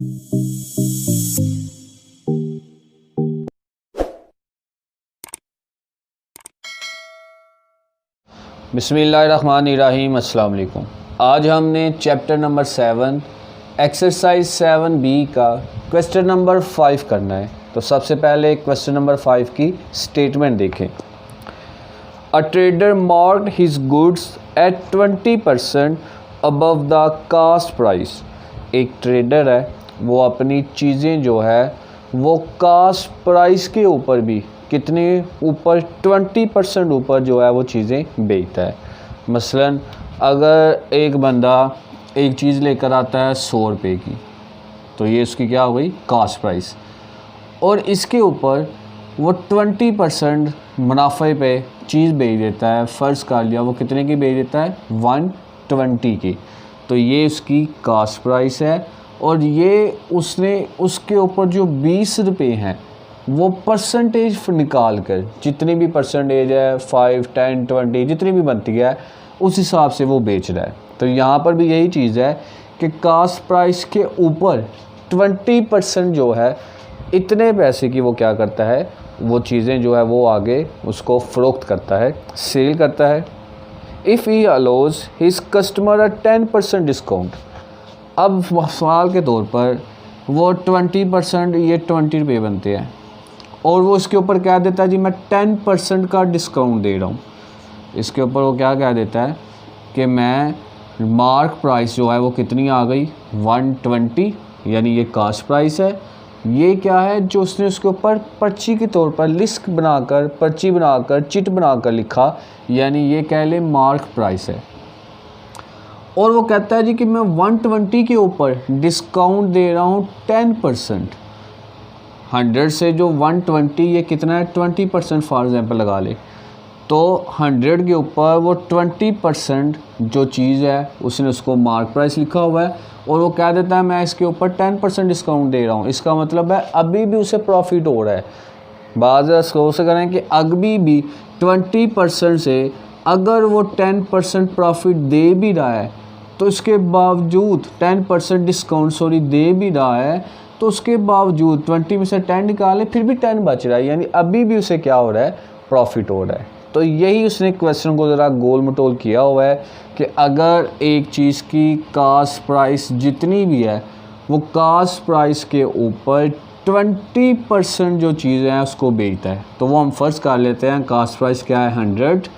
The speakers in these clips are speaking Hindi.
बिस्मिल्लाहिर्रहमानिर्रहीम। अस्सलाम वालेकुम। आज हमने चैप्टर नंबर 7 एक्सरसाइज 7B का क्वेश्चन नंबर 5 करना है। तो सबसे पहले क्वेश्चन नंबर 5 की स्टेटमेंट देखें। A trader marked his goods at 20% above the cost price. एक ट्रेडर है, वो अपनी चीज़ें जो है वो कास्ट प्राइस के ऊपर भी कितने ऊपर 20% ऊपर जो है वो चीज़ें बेचता है। मसलन अगर एक बंदा एक चीज़ लेकर आता है 100 रुपये की, तो ये उसकी क्या हो गई कास्ट प्राइस, और इसके ऊपर वो 20% मुनाफे पे चीज़ बेच देता है। फ़र्ज़ कर लिया वो कितने की बेच देता है 120 की, तो ये उसकी कास्ट प्राइस है। और ये उसने उसके ऊपर जो 20 रुपये हैं वो परसेंटेज निकाल कर, जितनी भी परसेंटेज है 5, 10, 20 जितनी भी बनती है उस हिसाब से वो बेच रहा है। तो यहाँ पर भी यही चीज़ है कि कास्ट प्राइस के ऊपर 20% जो है इतने पैसे की वो क्या करता है, वो चीज़ें जो है वो आगे उसको फ़रोख्त करता है, सेल करता है। If he allows his customer 10% discount. अब सवाल के तौर पर वो 20%, ये 20 रुपये बनते हैं, और वो इसके ऊपर क्या देता है जी मैं 10% का डिस्काउंट दे रहा हूँ। इसके ऊपर वो क्या कह देता है कि मैं मार्क प्राइस जो है वो कितनी आ गई 120, यानी ये कास्ट प्राइस है। ये क्या है जो उसने उसके ऊपर पर्ची के तौर पर लिस्ट बनाकर, पर्ची बनाकर, चिट बनाकर लिखा, यानी ये कह ले मार्क प्राइस है। और वो कहता है जी कि मैं 120 के ऊपर डिस्काउंट दे रहा हूँ 10%। 100 से जो 120 ये कितना है 20% फॉर एग्जांपल लगा ले, तो 100 के ऊपर वो 20% जो चीज़ है उसने उसको मार्क प्राइस लिखा हुआ है, और वो कह देता है मैं इसके ऊपर 10% डिस्काउंट दे रहा हूँ। इसका मतलब है अभी भी उसे प्रॉफिट हो रहा है। बाज़ सोच से करें कि अभी भी 20% से अगर वो 10% प्रॉफिट दे भी रहा है, तो इसके बावजूद 10% डिस्काउंट दे भी रहा है, तो उसके बावजूद 20 में से 10 निकाले फिर भी 10 बच रहा है, यानी अभी भी उसे क्या हो रहा है प्रॉफिट हो रहा है। तो यही उसने क्वेश्चन को ज़रा गोल मटोल किया हुआ है कि अगर एक चीज़ की कास्ट प्राइस जितनी भी है वो कास्ट प्राइस के ऊपर 20% जो चीज़ें हैं उसको बेचता है, तो वो हम फ़र्ज़ कर लेते हैं कास्ट प्राइस क्या है 100,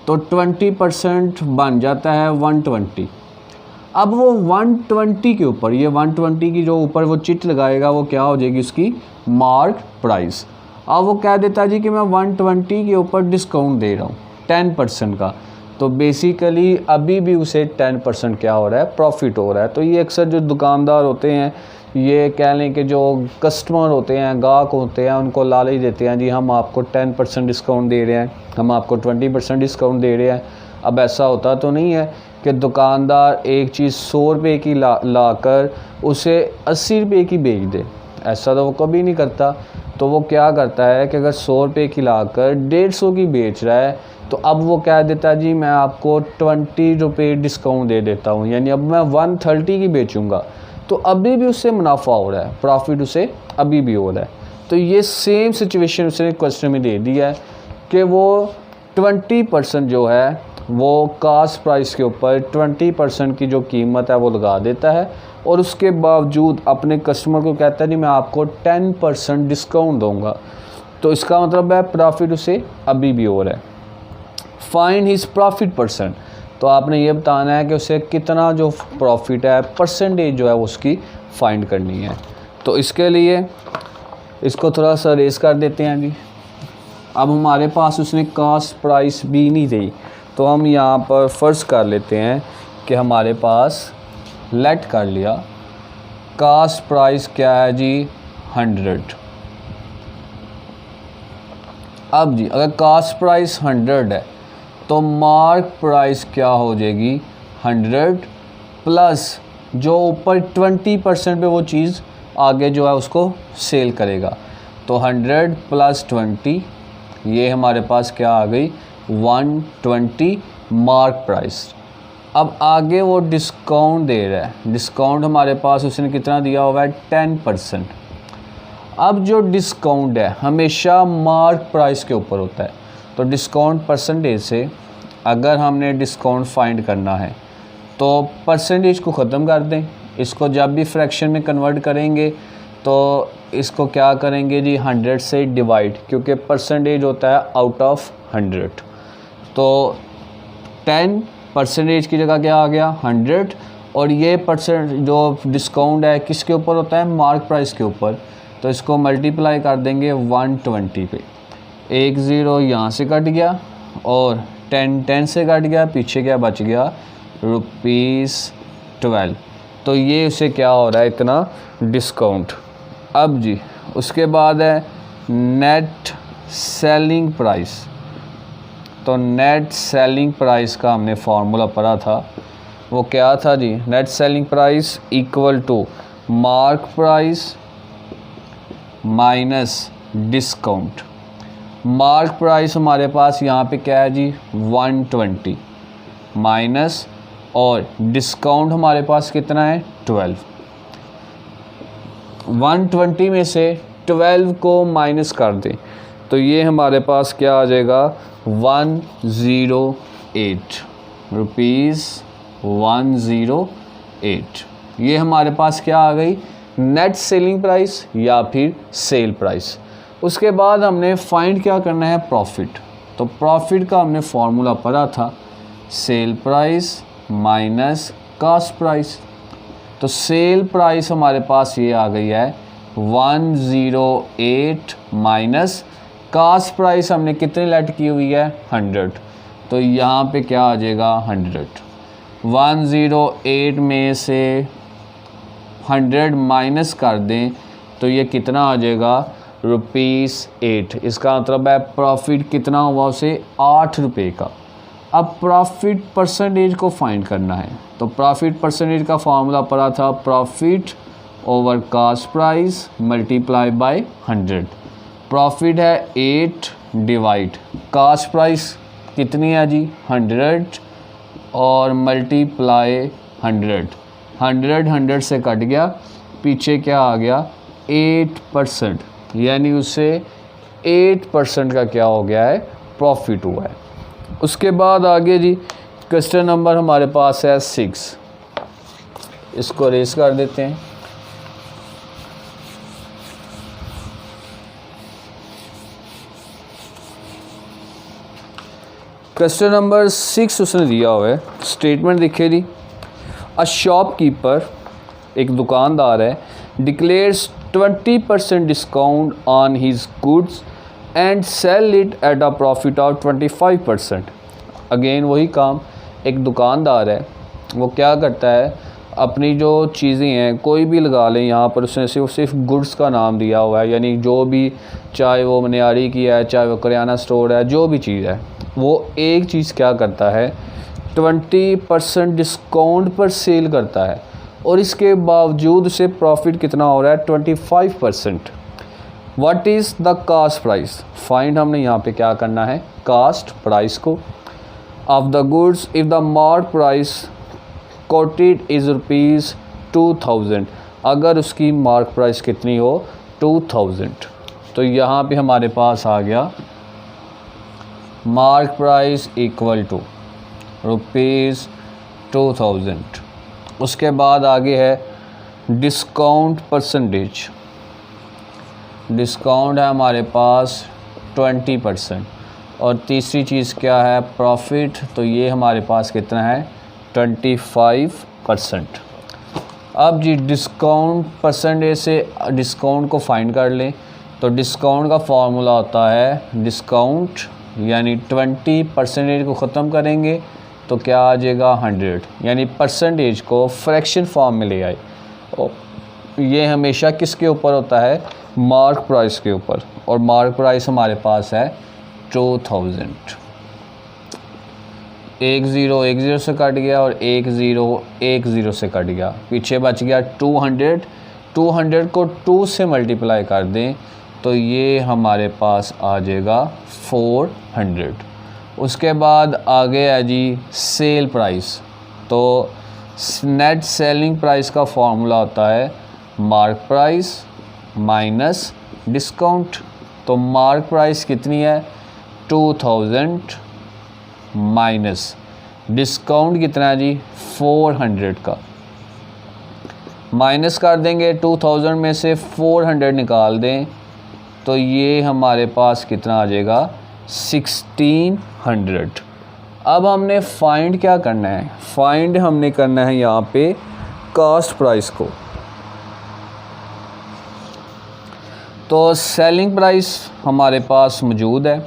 तो 20% बन जाता है 120। अब वो 120 के ऊपर, ये 120 की जो ऊपर वो चिट लगाएगा वो क्या हो जाएगी उसकी मार्क प्राइस। अब वो कह देता है जी कि मैं 120 के ऊपर डिस्काउंट दे रहा हूँ 10% का, तो बेसिकली अभी भी उसे 10% क्या हो रहा है प्रॉफिट हो रहा है। तो ये अक्सर जो दुकानदार होते हैं, ये कह लें कि जो कस्टमर होते हैं, गाहक होते हैं, उनको लालच देते हैं जी हम आपको 10% डिस्काउंट दे रहे हैं, हम आपको 20% डिस्काउंट दे रहे हैं। अब ऐसा होता तो नहीं है कि दुकानदार एक चीज़ 100 रुपये की लाकर उसे 80 रुपये की बेच दे, ऐसा तो वो कभी नहीं करता। तो वो क्या करता है कि अगर 100 रुपये की लाकर 150 की बेच रहा है, तो अब वो कह देता है जी मैं आपको 20 रुपये डिस्काउंट दे देता हूँ, यानी अब मैं 130 की बेचूँगा, तो अभी भी उससे मुनाफा हो रहा है, प्रॉफिट उसे अभी भी हो रहा है। तो ये सेम सिचुएशन उसने क्वेश्चन में दे दिया है कि वो 20% जो है वो कास्ट प्राइस के ऊपर 20% की जो कीमत है वो लगा देता है, और उसके बावजूद अपने कस्टमर को कहता है नहीं मैं आपको 10% डिस्काउंट दूंगा। तो इसका मतलब है प्रॉफिट उसे अभी भी हो रहा है। फाइंड हिज प्रॉफिट परसेंट, तो आपने ये बताना है कि उसे कितना जो प्रॉफिट है परसेंटेज जो है उसकी फाइंड करनी है। तो इसके लिए इसको थोड़ा सा रेस कर देते हैं जी। अब हमारे पास उसने कास्ट प्राइस भी नहीं दी, तो हम यहाँ पर फ़र्ज़ कर लेते हैं कि हमारे पास लेट कर लिया कास्ट प्राइस क्या है जी 100। अब जी अगर कास्ट प्राइस 100 है तो मार्क प्राइस क्या हो जाएगी 100 प्लस जो ऊपर 20% पे वो चीज़ आगे जो है उसको सेल करेगा, तो 100 प्लस 20 ये हमारे पास क्या आ गई 120 मार्क प्राइस। अब आगे वो डिस्काउंट दे रहा है, डिस्काउंट हमारे पास उसने कितना दिया हुआ है 10%। अब जो डिस्काउंट है हमेशा मार्क प्राइस के ऊपर होता है, तो डिस्काउंट परसेंटेज से अगर हमने डिस्काउंट फाइंड करना है तो परसेंटेज को ख़त्म कर दें। इसको जब भी फ्रैक्शन में कन्वर्ट करेंगे तो इसको क्या करेंगे जी 100 से डिवाइड, क्योंकि परसेंटेज होता है आउट ऑफ 100। तो 10% की जगह क्या आ गया 100, और ये परसेंट जो डिस्काउंट है किसके ऊपर होता है मार्क प्राइस के ऊपर, तो इसको मल्टीप्लाई कर देंगे 120 पे। 1 0 यहाँ से कट गया और 10 से कट गया, पीछे क्या बच गया ₹12। तो ये उसे क्या हो रहा है इतना डिस्काउंट। अब जी उसके बाद है नेट सेलिंग प्राइस। तो नेट सेलिंग प्राइस का हमने फार्मूला पढ़ा था, वो क्या था जी, net selling price equal to mark price minus discount. Mark price हमारे पास यहाँ पे क्या है जी 120 माइनस, और डिस्काउंट हमारे पास कितना है 12। 120 में से 12 को माइनस कर दें तो ये हमारे पास क्या आ जाएगा 108 रुपीज़ 108। ये हमारे पास क्या आ गई नेट सेलिंग प्राइस या फिर सेल प्राइस। उसके बाद हमने फाइंड क्या करना है प्रॉफिट। तो प्रॉफिट का हमने फार्मूला पढ़ा था sale price minus cost price. तो सेल प्राइस हमारे पास ये आ गई है 108 माइनस कास्ट प्राइस हमने कितनी लेट की हुई है 100, तो यहाँ पे क्या आ जाएगा 100। 108 में से 100 माइनस कर दें तो ये कितना आ जाएगा ₹8। इसका मतलब है प्रॉफिट कितना हुआ उसे 8 रुपये का। अब प्रॉफिट परसेंटेज को फाइंड करना है, तो प्रॉफिट परसेंटेज का फार्मूला पड़ा था profit over cost price multiply by 100। Profit है 8 डिवाइड कास्ट प्राइस कितनी है जी 100 और मल्टीप्लाई 100 से कट गया, पीछे क्या आ गया 8%, यानी उससे 8% का क्या हो गया है प्रॉफिट हुआ है। उसके बाद आगे जी क्वेश्चन नंबर हमारे पास है 6, इसको रेस कर देते हैं। क्वेश्चन नंबर 6 उसने दिया हुआ है, स्टेटमेंट देखिए जी। अ शॉपकीपर एक दुकानदार है declares 20% discount on his goods and sell it at a profit of 25%। Again वही काम, एक दुकानदार है वो क्या करता है अपनी जो चीज़ें हैं कोई भी लगा लें, यहाँ पर उसने सिर्फ गुड्स का नाम दिया हुआ है, यानी जो भी चाहे वो मनियारी की है चाहे वो करियाना स्टोर है, जो भी चीज़ है वो एक चीज़ क्या करता है 20% डिस्काउंट पर सेल करता है और इसके बावजूद उसे प्रॉफिट कितना हो रहा है 25%। What is the cost price, find हमने यहाँ पे क्या करना है कास्ट प्राइस को of the goods if the mark price coated is ₹2000, अगर उसकी मार्क प्राइस कितनी हो 2000। तो यहाँ पे हमारे पास आ गया मार्क प्राइस इक्वल टू ₹2000। उसके बाद आगे है डिस्काउंट परसेंटेज, डिस्काउंट है हमारे पास 20%, और तीसरी चीज़ क्या है प्रॉफिट, तो ये हमारे पास कितना है 25%। अब जी डिस्काउंट परसेंटेज से डिस्काउंट को फाइंड कर लें, तो डिस्काउंट का फार्मूला होता है डिस्काउंट, यानी 20% को ख़त्म करेंगे तो क्या आ जाएगा 100, यानी परसेंटेज को फ्रैक्शन फॉर्म में ले आए। ये हमेशा किसके ऊपर होता है मार्क प्राइस के ऊपर, और मार्क प्राइस हमारे पास है 2000। 10 से कट गया और 10 से कट गया, पीछे बच गया 200 को 2 से मल्टीप्लाई कर दें तो ये हमारे पास आ जाएगा 400। उसके बाद आगे है जी सेल प्राइस, तो नेट सेलिंग प्राइस का फॉर्मूला होता है मार्क प्राइस माइनस डिस्काउंट। तो मार्क प्राइस कितनी है 2000 माइनस डिस्काउंट कितना है जी 400 का। माइनस कर देंगे 2000 में से 400 निकाल दें तो ये हमारे पास कितना आ जाएगा 1600। अब हमने फाइंड क्या करना है, फाइंड हमने करना है यहाँ पे कॉस्ट प्राइस को। तो सेलिंग प्राइस हमारे पास मौजूद है,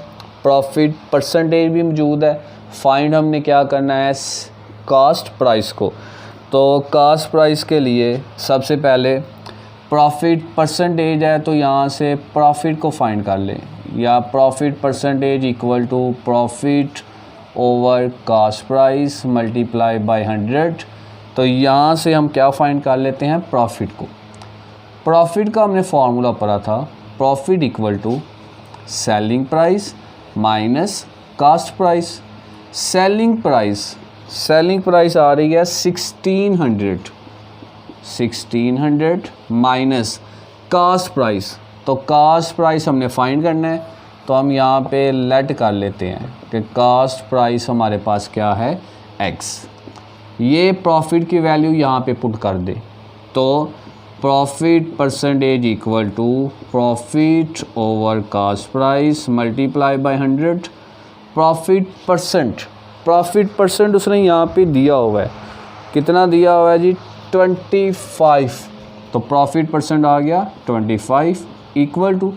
प्रॉफिट परसेंटेज भी मौजूद है। फाइंड हमने क्या करना है कॉस्ट प्राइस को। तो कॉस्ट प्राइस के लिए सबसे पहले प्रॉफिट परसेंटेज है तो यहाँ से प्रॉफिट को फाइंड कर लें, या profit percentage equal to profit over cost price multiply by 100। तो यहाँ से हम क्या फाइंड कर लेते हैं प्रॉफिट को। प्रॉफिट का हमने फार्मूला पढ़ा था, profit equal to selling price minus cost price. Selling price आ रही है 1600 माइनस कॉस्ट प्राइस। तो कॉस्ट प्राइस हमने फाइंड करना है तो हम यहाँ पे लेट कर लेते हैं कि कॉस्ट प्राइस हमारे पास क्या है x। ये प्रॉफिट की वैल्यू यहाँ पे पुट कर दे तो profit percentage equal to profit over cost price multiply by 100। Profit percent उसने यहाँ पे दिया हुआ है, कितना दिया हुआ है जी 25। तो प्रॉफिट परसेंट आ गया 25 इक्वल टू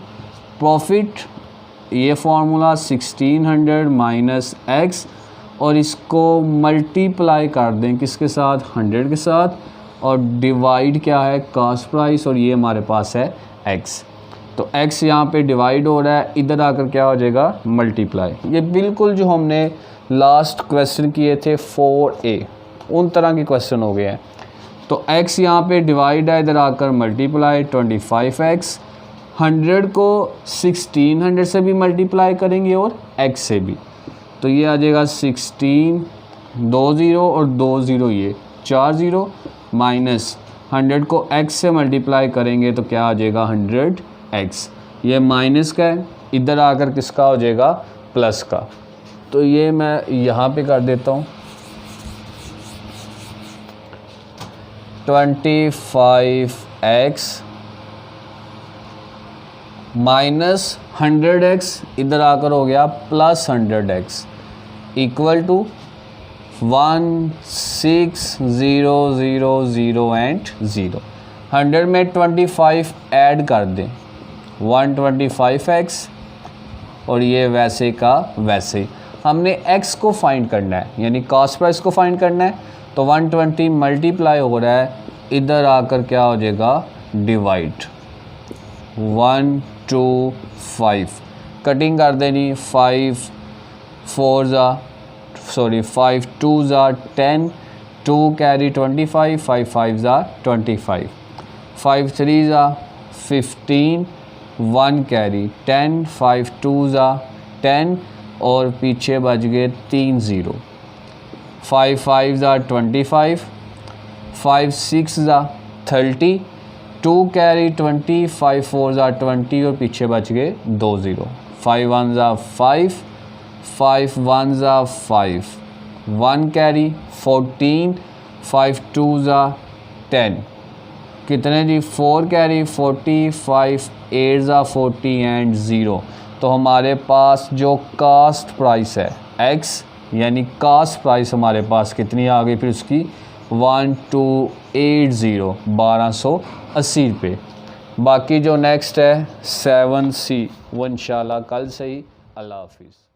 प्रॉफिट, ये फार्मूला 1600 माइनस x और इसको मल्टीप्लाई कर दें किसके साथ 100 के साथ, और डिवाइड क्या है कॉस्ट प्राइस और ये हमारे पास है x। तो x यहाँ पे डिवाइड हो रहा है, इधर आकर क्या हो जाएगा मल्टीप्लाई। ये बिल्कुल जो हमने लास्ट क्वेश्चन किए थे 4a उन तरह के क्वेश्चन हो गए हैं। तो x यहाँ पे डिवाइड है, इधर आकर मल्टीप्लाई 25x। 100 को 1600 से भी मल्टीप्लाई करेंगे और x से भी, तो ये आ जाएगा 16 2 0 और 2 0 ये 4 0 माइनस 100 को x से मल्टीप्लाई करेंगे तो क्या आ जाएगा 100x। ये माइनस का है, इधर आकर किसका हो जाएगा प्लस का। तो ये मैं यहाँ पे कर देता हूँ 25x माइनस 100x, इधर आकर हो गया plus 100x equal to 16000 and 0। 100 में 25 ऐड कर दें 125x और ये वैसे का वैसे। हमने x को फाइंड करना है यानी कॉस्ट प्राइस को फाइंड करना है तो 120 मल्टीप्लाई हो रहा है, इधर आकर क्या हो जाएगा डिवाइड 125 कटिंग कर देनी 5 2 ज़ा 10 2 कैरी 25 5 5 ज़ा 25 5 3 ज़ा 15 1 कैरी 10 5 2 ज़ा 10 और पीछे बच गए 3 0 5 5 ज़ा 25 5 6 ज़ा 30 2 कैरी 20 5 4 ज़ा 20 और पीछे बच गए 2 0 5 1 ज़ा 5 5 1 ज़ा 5 1 कैरी 14 5 2 ज़ा 10 कितने जी 4 कैरी 40 5 8 ज़ा 40 एंड 0। तो हमारे पास जो कास्ट प्राइस है x यानी कास्ट प्राइस हमारे पास कितनी आ गई फिर उसकी 1280 रुपये। बाकी जो नेक्स्ट है 7C वो इंशाल्लाह कल से ही। अल्लाह हाफिज़।